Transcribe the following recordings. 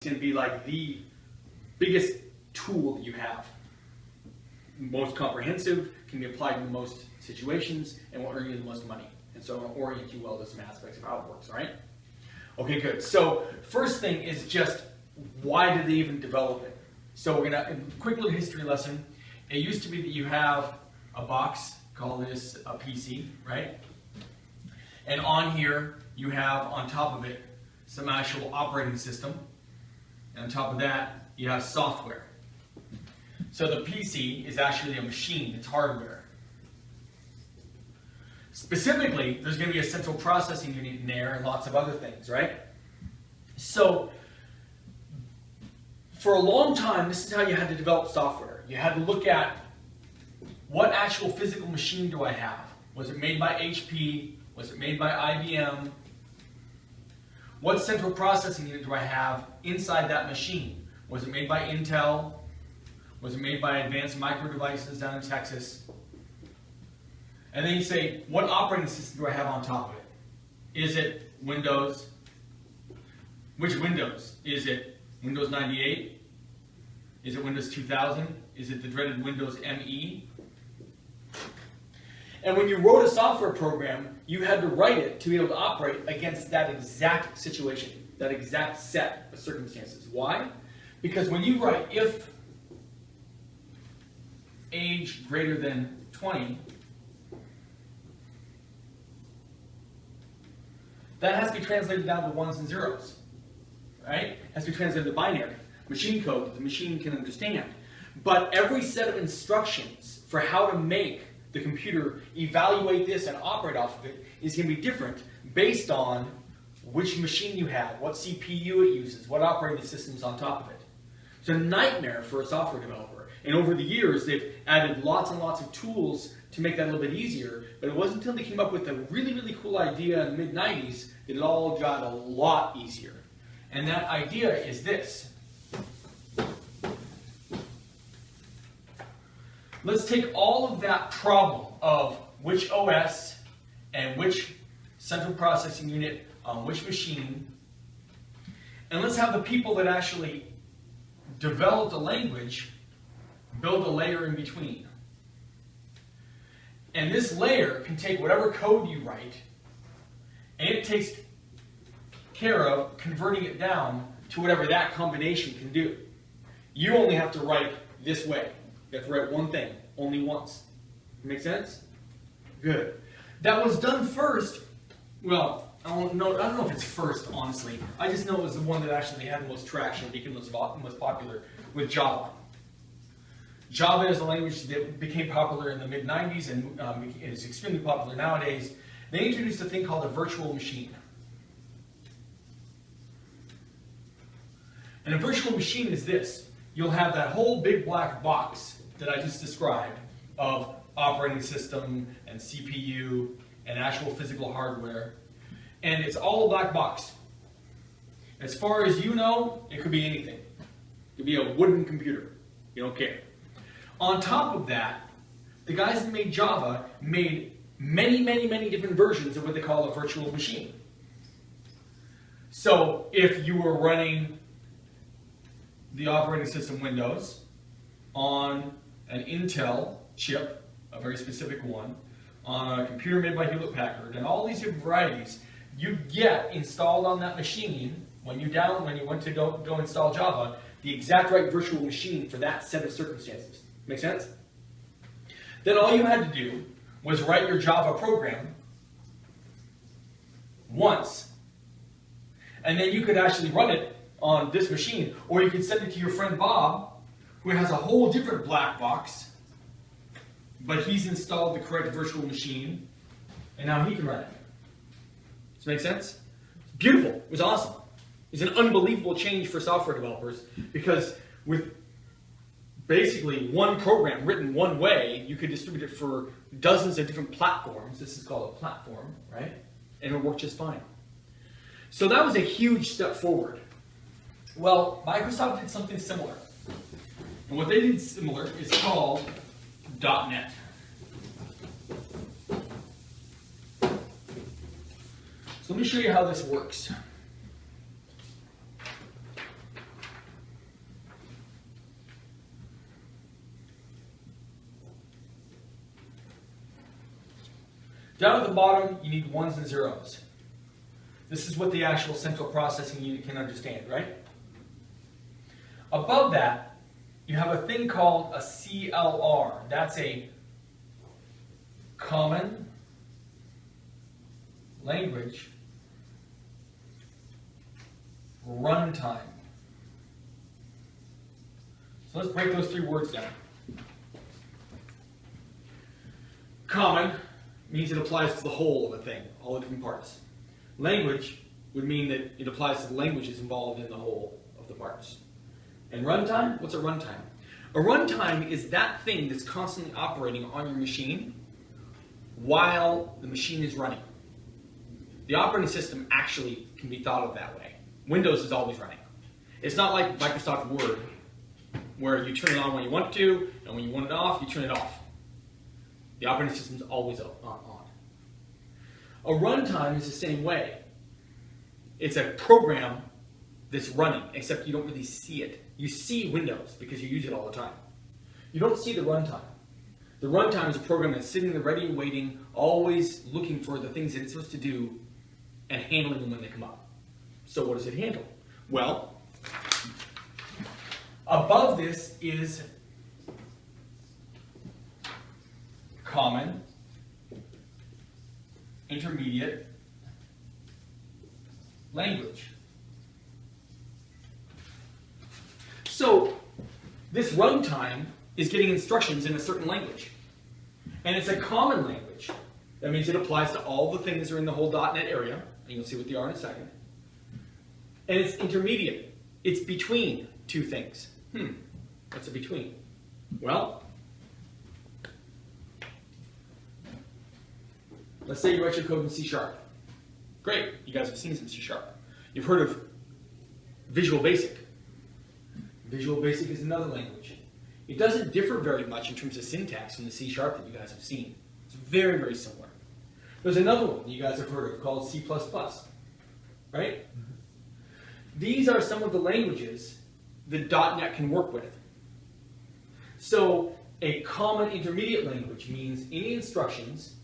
going to be like the biggest tool that you have. Most comprehensive, can be applied in the most situations, and will earn you the most money. And so I'm going to orient you well to some aspects of how it works, all right? Okay, good. So first thing is just, why did they even develop it? So we're going to, a quick little history lesson. It used to be that you have a box, call this a PC, right? And on here, you have on top of it some actual operating system. And on top of that, you have software. So the PC is actually a machine, it's hardware. Specifically, there's going to be a central processing unit in there and lots of other things, right? So, for a long time, this is how you had to develop software. You had to look at, what actual physical machine do I have? Was it made by HP? Was it made by IBM? What central processing unit do I have inside that machine? Was it made by Intel? Was it made by Advanced Micro Devices down in Texas? And then you say, what operating system do I have on top of it? Is it Windows? Which Windows? Is it Windows 98? Is it Windows 2000? Is it the dreaded Windows ME? And when you wrote a software program, you had to write it to be able to operate against that exact situation, that exact set of circumstances. Why? Because when you write if age greater than 20, that has to be translated down to ones and zeros, right? It has to be translated to binary, machine code that the machine can understand. But every set of instructions for how to make the computer evaluate this and operate off of it is going to be different based on which machine you have, what CPU it uses, what operating system is on top of it. It's a nightmare for a software developer. And over the years, they've added lots and lots of tools to make that a little bit easier, but it wasn't until they came up with a really, really cool idea in the mid-90s that it all got a lot easier. And that idea is this. Let's take all of that problem of which OS and which central processing unit on which machine, and let's have the people that actually developed a language build a layer in between. And this layer can take whatever code you write, and it takes care of converting it down to whatever that combination can do. You only have to write this way. You have to write one thing, only once. Make sense? Good. That was done first, well, I don't know if it's first, honestly. I just know it was the one that actually had the most traction, became the most popular with Java. Java is a language that became popular in the mid-90s and is extremely popular nowadays. They introduced a thing called a virtual machine. And a virtual machine is this. You'll have that whole big black box that I just described of operating system and CPU and actual physical hardware. And it's all a black box. As far as you know, it could be anything. It could be a wooden computer. You don't care. On top of that, the guys that made Java made many, many, many different versions of what they call a virtual machine. So if you were running the operating system Windows on an Intel chip, a very specific one, on a computer made by Hewlett-Packard, and all these different varieties, you get installed on that machine when you went to go install Java, the exact right virtual machine for that set of circumstances. Make sense? Then all you had to do was write your Java program once, and then you could actually run it on this machine, or you could send it to your friend Bob, who has a whole different black box, but he's installed the correct virtual machine, and now he can run it. Does that make sense? Beautiful. It was awesome. It's an unbelievable change for software developers, because with basically one program written one way, you could distribute it for dozens of different platforms. This is called a platform, right? And it'll work just fine. So that was a huge step forward. Well, Microsoft did something similar. And what they did similar is called .NET. So let me show you how this works. Down at the bottom, you need ones and zeros. This is what the actual central processing unit can understand, right? Above that, you have a thing called a CLR. That's a common language runtime. So let's break those three words down. Common means it applies to the whole of a thing, all the different parts. Language would mean that it applies to the languages involved in the whole of the parts. And runtime? What's a runtime? A runtime is that thing that's constantly operating on your machine while the machine is running. The operating system actually can be thought of that way. Windows is always running. It's not like Microsoft Word, where you turn it on when you want to, and when you want it off, you turn it off. The operating system is always on. A runtime is the same way. It's a program that's running, except you don't really see it. You see Windows because you use it all the time. You don't see the runtime. The runtime is a program that's sitting there ready and waiting, always looking for the things that it's supposed to do and handling them when they come up. So what does it handle? Well, above this is common, intermediate language. So this runtime is getting instructions in a certain language. And it's a common language. That means it applies to all the things that are in the whole .NET area, and you'll see what they are in a second. And it's intermediate. It's between two things. What's a between? Well, let's say you write your code in C#. Great, you guys have seen some C#. You've heard of Visual Basic. Visual Basic is another language. It doesn't differ very much in terms of syntax from the C# that you guys have seen. It's very, very similar. There's another one you guys have heard of called C++, right? These are some of the languages that .NET can work with. So a common intermediate language means any instructions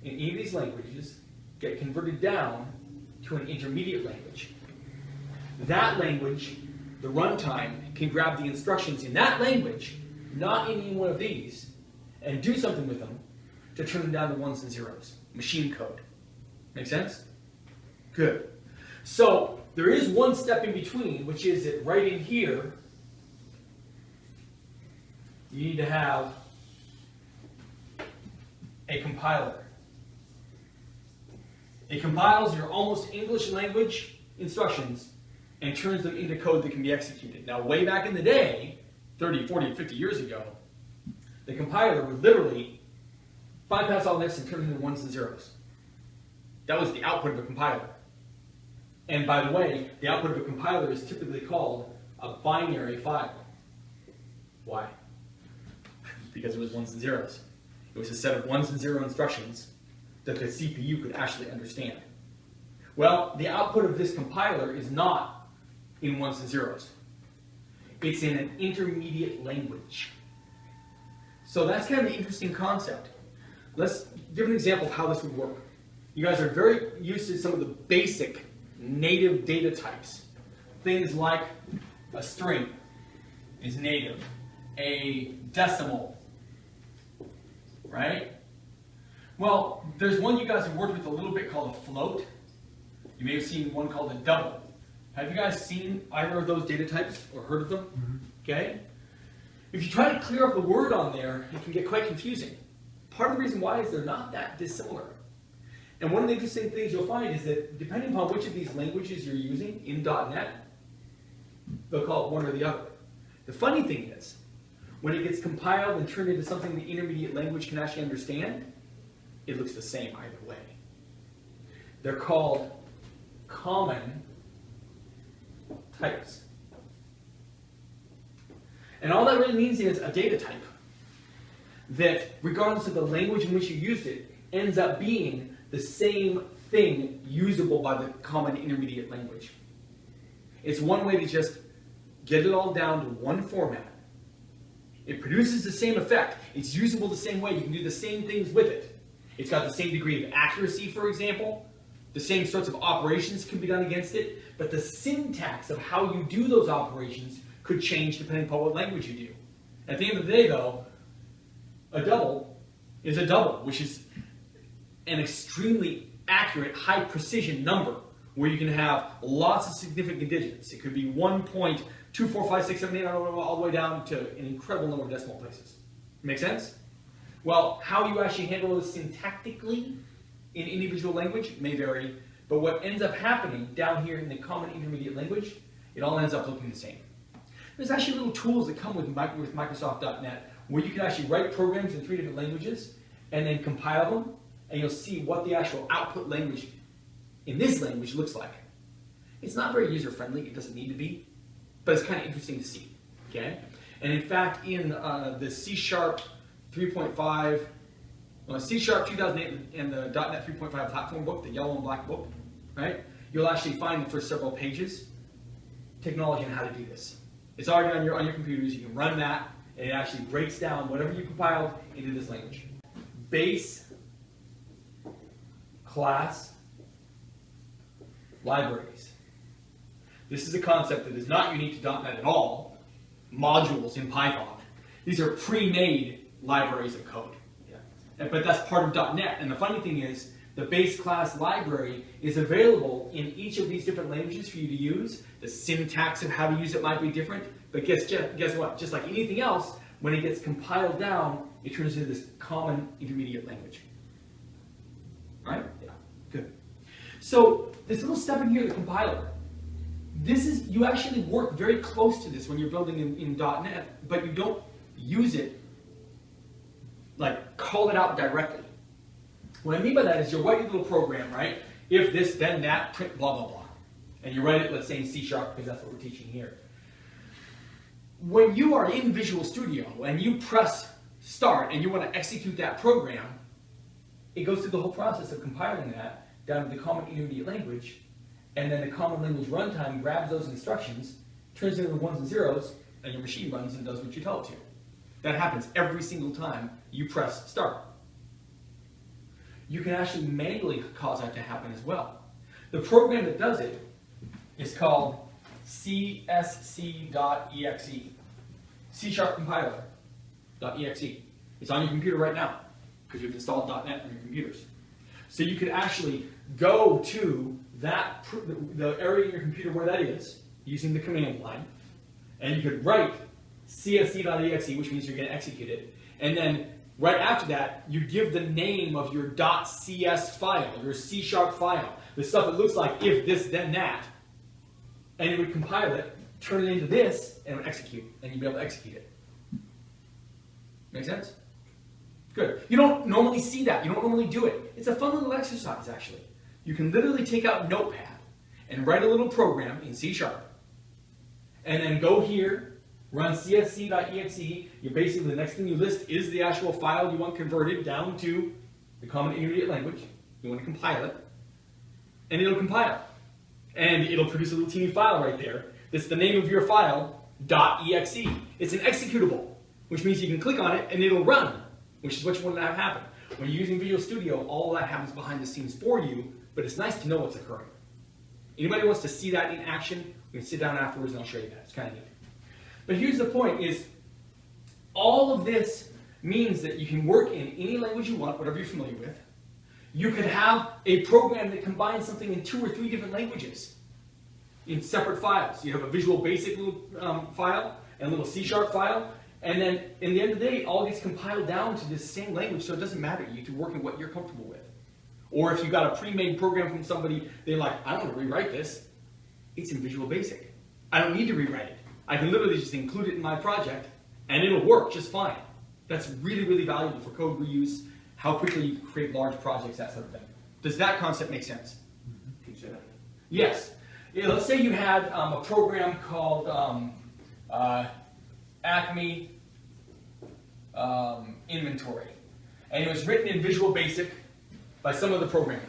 in any of these languages get converted down to an intermediate language. That language, the runtime, can grab the instructions in that language, not in any one of these, and do something with them to turn them down to ones and zeros. Machine code. Make sense? Good. So there is one step in between, which is that right in here, you need to have a compiler. It compiles your almost English language instructions and turns them into code that can be executed. Now, way back in the day, 30, 40, 50 years ago, the compiler would literally bypass all this and turn it into ones and zeros. That was the output of a compiler. And by the way, the output of a compiler is typically called a binary file. Why? Because it was ones and zeros. It was a set of ones and zero instructions that the CPU could actually understand. Well, the output of this compiler is not in ones and zeros. It's in an intermediate language. So that's kind of an interesting concept. Let's give an example of how this would work. You guys are very used to some of the basic native data types. Things like a string is native, a decimal, right? Well, there's one you guys have worked with a little bit called a float. You may have seen one called a double. Have you guys seen either of those data types or heard of them? Okay? If you try to clear up the word on there, it can get quite confusing. Part of the reason why is they're not that dissimilar. And one of the interesting things you'll find is that depending upon which of these languages you're using in .NET, they'll call it one or the other. The funny thing is, when it gets compiled and turned into something the intermediate language can actually understand, it looks the same either way. They're called common types. And all that really means is a data type that, regardless of the language in which you used it, ends up being the same thing usable by the common intermediate language. It's one way to just get it all down to one format. It produces the same effect. It's usable the same way. You can do the same things with it. It's got the same degree of accuracy, for example. The same sorts of operations can be done against it, but the syntax of how you do those operations could change depending upon what language you do. At the end of the day, though, a double is a double, which is an extremely accurate, high precision number where you can have lots of significant digits. It could be 1.24567 all the way down to an incredible number of decimal places. Make sense? Well, how you actually handle this syntactically in individual language may vary, but what ends up happening down here in the common intermediate language, it all ends up looking the same. There's actually little tools that come with Microsoft.NET where you can actually write programs in 3 different languages and then compile them, and you'll see what the actual output language in this language looks like. It's not very user-friendly, it doesn't need to be, but it's kind of interesting to see, okay? And in fact, in the C# 3.5, C# 2008 and the .NET 3.5 platform book, the yellow and black book, right? You'll actually find the first several pages, technology on how to do this. It's already on your computers, you can run that, and it actually breaks down whatever you compiled into this language. Base class libraries. This is a concept that is not unique to .NET at all. Modules in Python. These are pre-made libraries of code. Yeah. But that's part of .NET. And the funny thing is, the base class library is available in each of these different languages for you to use. The syntax of how to use it might be different, but guess what? Just like anything else, when it gets compiled down, it turns into this common intermediate language. Right? Yeah. Good. So this little step in here, the compiler. This is, you actually work very close to this when you're building in .NET, but you don't use it, like call it out directly. What I mean by that is you're writing a little program, right? If this, then that, print blah, blah, blah. And you write it, let's say in C#, because that's what we're teaching here. When you are in Visual Studio and you press start and you want to execute that program, it goes through the whole process of compiling that down to the common intermediate language, and then the common language runtime grabs those instructions, turns it into ones and zeros, and your machine runs and does what you tell it to. That happens every single time you press start. You can actually manually cause that to happen as well. The program that does it is called csc.exe, C# compiler.exe. It's on your computer right now because you've installed .NET on your computers. So you could actually go to that, the area in your computer where that is, using the command line, and you could write csc.exe, which means you're going to execute it, and then right after that, you give the name of your .cs file, your C# file, the stuff that looks like if this, then that, and it would compile it, turn it into this, and it would execute, and you'd be able to execute it. Make sense? Good. You don't normally see that. You don't normally do it. It's a fun little exercise, actually. You can literally take out Notepad and write a little program in C#, and then go here, run csc.exe. You basically, the next thing you list is the actual file you want converted down to the common intermediate language. You want to compile it, and it'll compile. And it'll produce a little teeny file right there. That's the name of your file, .exe. It's an executable, which means you can click on it and it'll run, which is what you want to have happen. When you're using Visual Studio, all of that happens behind the scenes for you, but it's nice to know what's occurring. Anybody wants to see that in action, we can sit down afterwards and I'll show you that. It's kind of neat. But here's the point is, all of this means that you can work in any language you want, whatever you're familiar with. You could have a program that combines something in 2 or 3 different languages in separate files. You have a Visual Basic little file and a little C# file, and then in the end of the day, it all gets compiled down to this same language, so it doesn't matter. You can work in what you're comfortable with. Or if you got a pre-made program from somebody, they're like, I don't want to rewrite this. It's in Visual Basic. I don't need to rewrite it. I can literally just include it in my project, and it'll work just fine. That's really, really valuable for code reuse, how quickly you can create large projects, that sort of thing. Does that concept make sense? Can you say that? Yes. Yeah, let's say you had a program called Acme Inventory, and it was written in Visual Basic by some other programmer.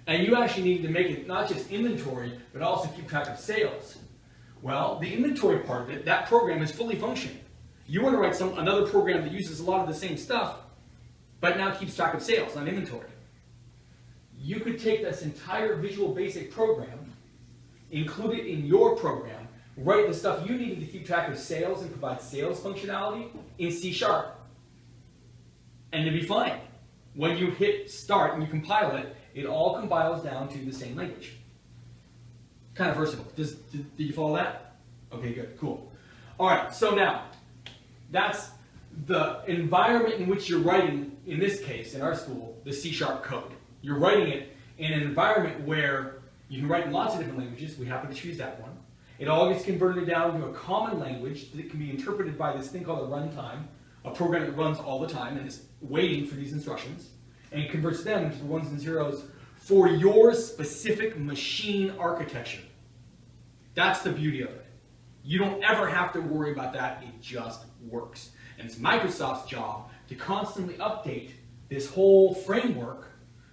And you actually needed to make it not just inventory, but also keep track of sales. Well, the inventory part of it, that program is fully functioning. You want to write another program that uses a lot of the same stuff, but now keeps track of sales, not inventory. You could take this entire Visual Basic program, include it in your program, write the stuff you need to keep track of sales and provide sales functionality in C#. And it'd be fine. When you hit start and you compile it, it all compiles down to the same language. Kind of versatile. Did you follow that? Okay, good, cool. All right, so now, that's the environment in which you're writing, in this case, in our school, the C# code. You're writing it in an environment where you can write in lots of different languages. We happen to choose that one. It all gets converted down to a common language that can be interpreted by this thing called a runtime, a program that runs all the time and is waiting for these instructions, and it converts them into the ones and zeros for your specific machine architecture. That's the beauty of it. You don't ever have to worry about that. It just works. And it's Microsoft's job to constantly update this whole framework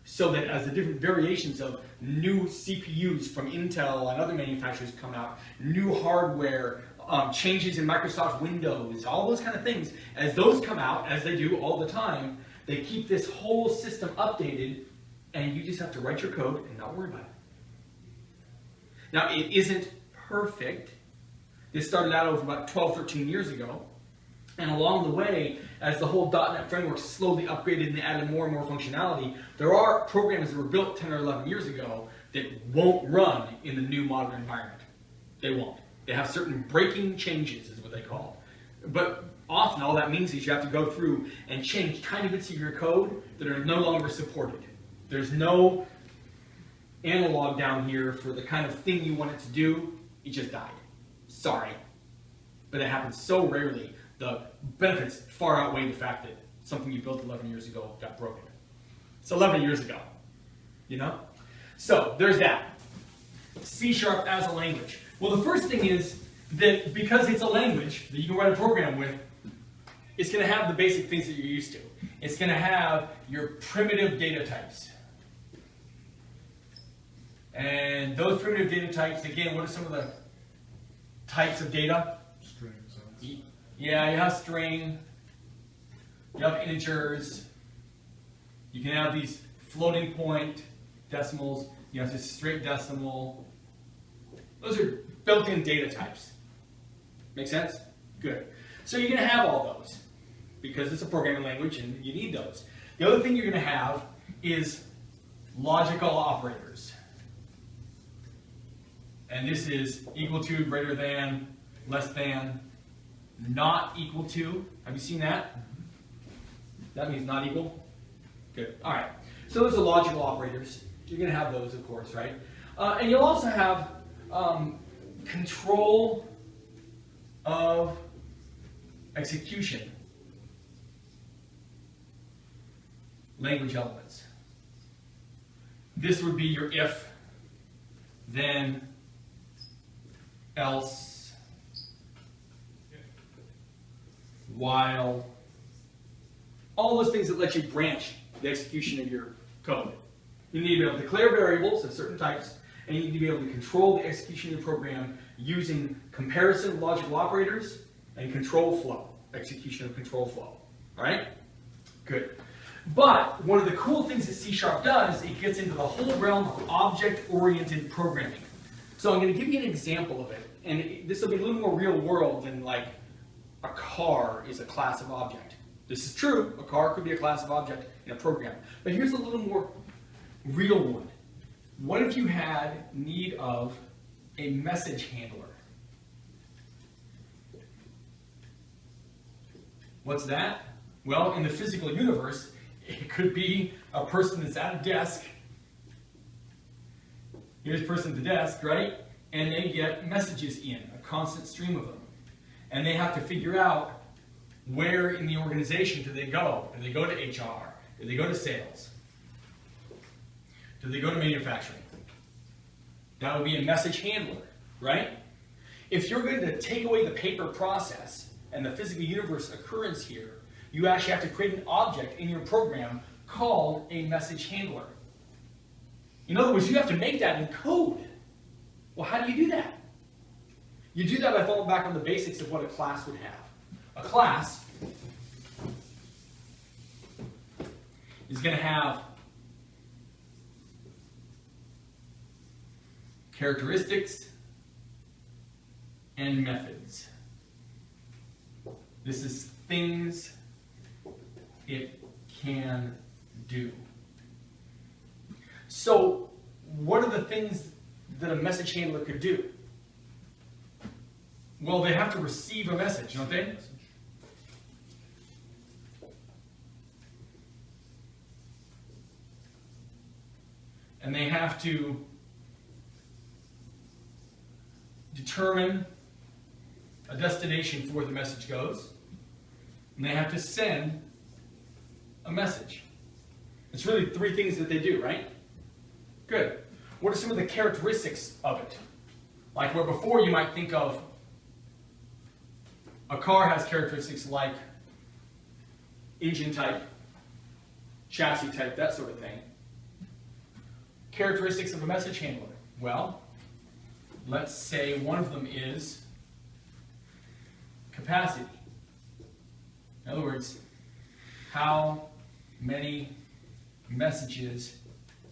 so that as the different variations of new CPUs from Intel and other manufacturers come out, new hardware, changes in Microsoft Windows, all those kind of things, as those come out, as they do all the time, they keep this whole system updated, and you just have to write your code and not worry about it. Now, it isn't perfect. This started out over about 12, 13 years ago. And along the way, as the whole .NET framework slowly upgraded and added more and more functionality, there are programs that were built 10 or 11 years ago that won't run in the new modern environment. They won't. They have certain breaking changes, is what they call it. But often all that means is you have to go through and change tiny bits of your code that are no longer supported. There's no analog down here for the kind of thing you want it to do. It just died. Sorry. But it happens so rarely. The benefits far outweigh the fact that something you built 11 years ago got broken. It's 11 years ago, you know? So there's that. C# as a language. Well, the first thing is that because it's a language that you can write a program with, it's going to have the basic things that you're used to. It's going to have your primitive data types. And those primitive data types, again, what are some of the types of data? Strings. Yeah, you have string, you have integers, you can have these floating point decimals, you have this straight decimal. Those are built-in data types. Make sense? Good. So you're going to have all those because it's a programming language and you need those. The other thing you're going to have is logical operators. And this is equal to, greater than, less than, not equal to. Have you seen that? That means not equal. Good. All right. So those are logical operators. You're going to have those, of course, right? And you'll also have control of execution language elements. This would be your if, then, else, while, all those things that let you branch the execution of your code. You need to be able to declare variables of certain types, and you need to be able to control the execution of your program using comparison of logical operators and control flow, execution of control flow. All right? Good. But one of the cool things that C# does, it gets into the whole realm of object-oriented programming. So I'm going to give you an example of it, and this will be a little more real world than like a car is a class of object. This is true, a car could be a class of object in a program. But here's a little more real one. What if you had need of a message handler? What's that? Well, in the physical universe, it could be a person that's at a desk. Here's a person at the desk, right? And they get messages in, a constant stream of them. And they have to figure out where in the organization do they go? Do they go to HR? Do they go to sales? Do they go to manufacturing? That would be a message handler, right? If you're going to take away the paper process and the physical universe occurrence here, you actually have to create an object in your program called a message handler. In other words, you have to make that in code. Well, how do you do that? You do that by falling back on the basics of what a class would have. A class is going to have characteristics and methods. This is things it can do. So, what are the things that a message handler could do? Well, they have to receive a message, don't they? And they have to determine a destination for where the message goes. And they have to send a message. It's really three things that they do, right? Good. What are some of the characteristics of it? Like where before you might think of a car has characteristics like engine type, chassis type, that sort of thing. Characteristics of a message handler. Well, let's say one of them is capacity. In other words, how many messages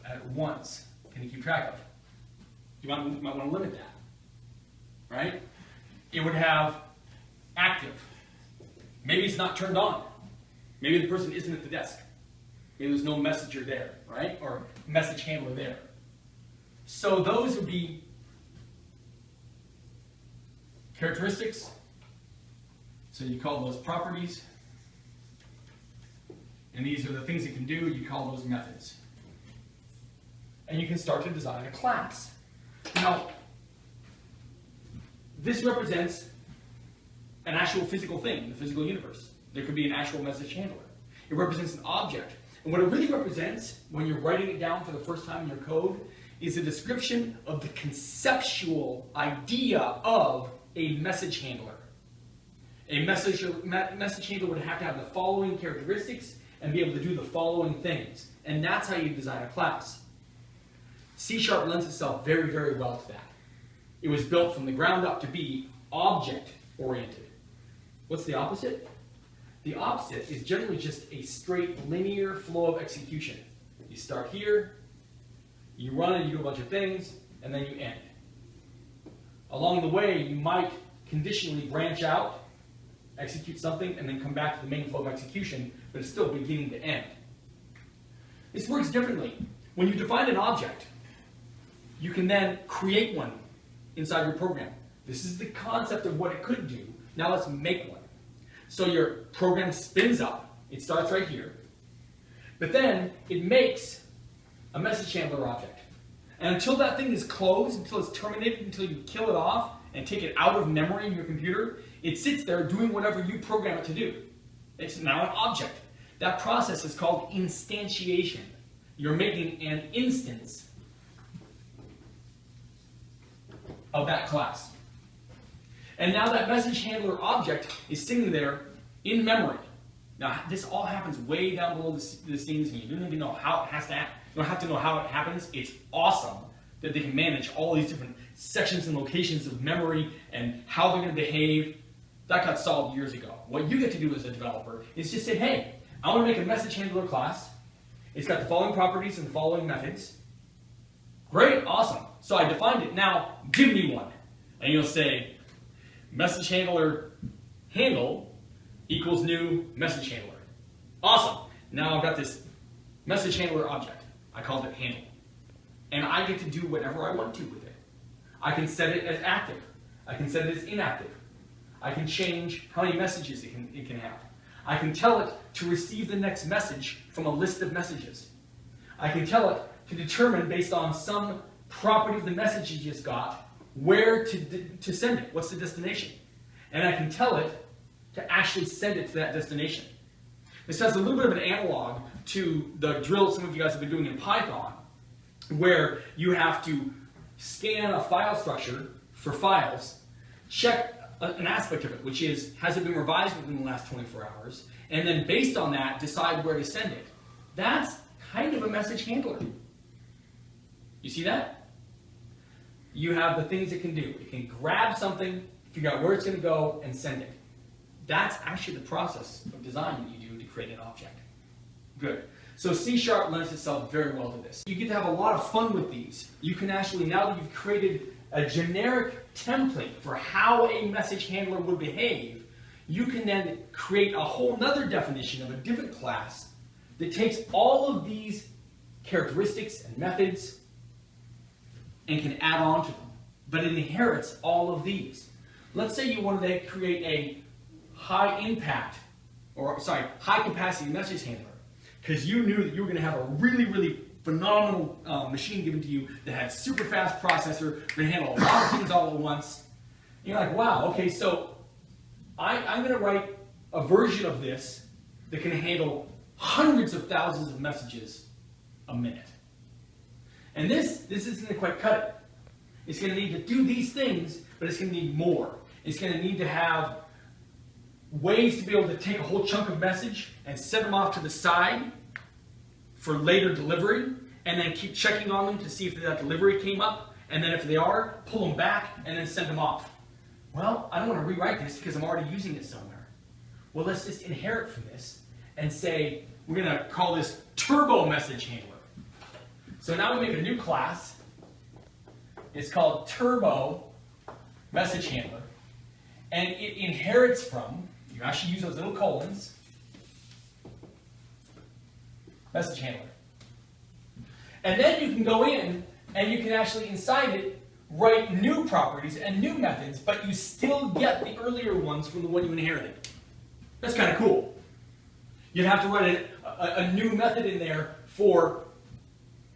at once can you keep track of? You might want to limit that, right? It would have active. Maybe it's not turned on. Maybe the person isn't at the desk. Maybe there's no messenger there, right? Or message handler there. So those would be characteristics. So you call those properties. And these are the things it can do. You call those methods. And you can start to design a class. Now, this represents an actual physical thing in the physical universe. There could be an actual message handler. It represents an object. And what it really represents, when you're writing it down for the first time in your code, is a description of the conceptual idea of a message handler. A message handler would have to have the following characteristics and be able to do the following things. And that's how you design a class. C# lends itself very, very well to that. It was built from the ground up to be object-oriented. What's the opposite? The opposite is generally just a straight linear flow of execution. You start here, you run and you do a bunch of things, and then you end. Along the way, you might conditionally branch out, execute something, and then come back to the main flow of execution, but it's still beginning to end. This works differently. When you define an object, you can then create one inside your program. This is the concept of what it could do. Now let's make one. So your program spins up. It starts right here. But then it makes a message handler object. And until that thing is closed, until it's terminated, until you kill it off and take it out of memory in your computer, it sits there doing whatever you program it to do. It's now an object. That process is called instantiation. You're making an instance of that class. And now that message handler object is sitting there in memory. Now, this all happens way down below the scenes, and you don't even know how it has to happen. You don't have to know how it happens. It's awesome that they can manage all these different sections and locations of memory and how they're going to behave. That got solved years ago. What you get to do as a developer is just say, hey, I want to make a message handler class. It's got the following properties and the following methods. Great, awesome. So I defined it. Now, give me one. And you'll say, message handler handle equals new message handler. Awesome. Now I've got this message handler object. I called it handle. And I get to do whatever I want to with it. I can set it as active. I can set it as inactive. I can change how many messages it can have. I can tell it to receive the next message from a list of messages. I can tell it to determine, based on some property of the message you just got, where to send it. What's the destination? And I can tell it to actually send it to that destination. This has a little bit of an analog to the drill some of you guys have been doing in Python, where you have to scan a file structure for files, check an aspect of it, which is, has it been revised within the last 24 hours, and then based on that, decide where to send it. That's kind of a message handler. You see that? You have the things it can do. It can grab something, figure out where it's going to go, and send it. That's actually the process of design that you do to create an object. Good. So C# lends itself very well to this. You get to have a lot of fun with these. You can actually, now that you've created a generic template for how a message handler would behave, you can then create a whole nother definition of a different class that takes all of these characteristics and methods and can add on to them. But it inherits all of these. Let's say you wanted to create a high capacity message handler, because you knew that you were going to have a really phenomenal machine given to you that had super fast processor, going to handle a lot of things all at once. And you're like, wow, okay, so I'm going to write a version of this that can handle hundreds of thousands of messages a minute. And this isn't going to quite cut it. It's going to need to do these things, but it's going to need more. It's going to need to have ways to be able to take a whole chunk of message and set them off to the side for later delivery, and then keep checking on them to see if that delivery came up, and then if they are, pull them back and then send them off. Well, I don't want to rewrite this because I'm already using it somewhere. Well, let's just inherit from this and say, we're going to call this Turbo Message Handler. So now we make a new class. It's called Turbo Message Handler. And it inherits from, you actually use those little colons, message handler. And then you can go in and you can actually, inside it, write new properties and new methods, but you still get the earlier ones from the one you inherited. That's kind of cool. You'd have to write a new method in there for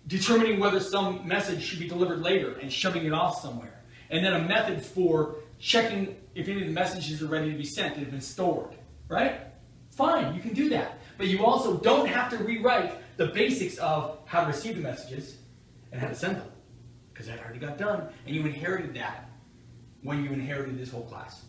determining whether some message should be delivered later and shoving it off somewhere. And then a method for checking if any of the messages are ready to be sent that have been stored. Right? Fine, you can do that. But you also don't have to rewrite the basics of how to receive the messages and how to send them, because that already got done, and you inherited that when you inherited this whole class.